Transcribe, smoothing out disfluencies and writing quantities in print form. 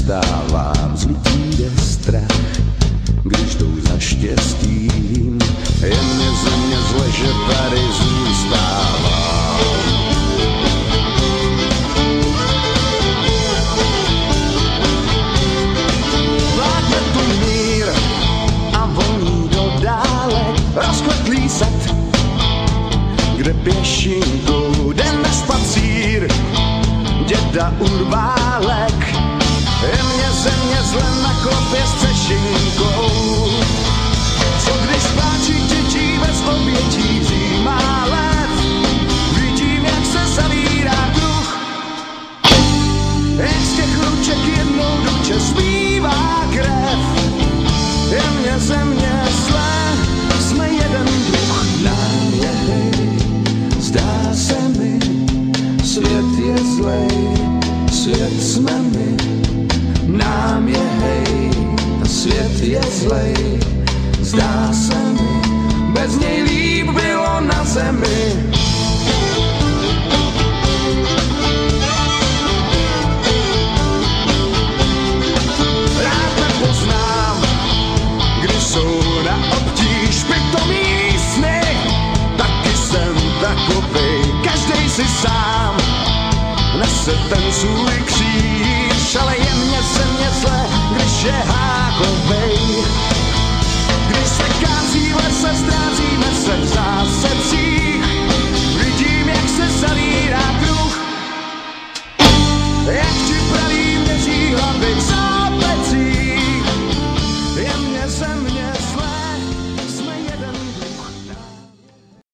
ustávám, zlití jde strach, když jdou za štěstím, je mě země zle, že tady zůstávám. Vládne tu mír a voní do dálek rozkvetlý sad, kde pěšinkou jde na spacír děda Urbálek. Je mě země zle na klopě s třešinkou, co když pláčí dětí bez obětí zima let, vidím, jak se zavírá kruh, jak z těch ruček jednou duče zbývá krev. Je mě země zle, jsme jeden druh. Nám je hej, zdá se mi, svět je zlej, svět jsme my. Nám je hej, svět je zlej, zdá se mi, bez něj líp bylo na zemi. Rád nepoznám, když jsou na obtíž pitomí sny, taky jsem takovej, každej si sám nese ten svůj kříž, ale je mě země zle, když je hákovej.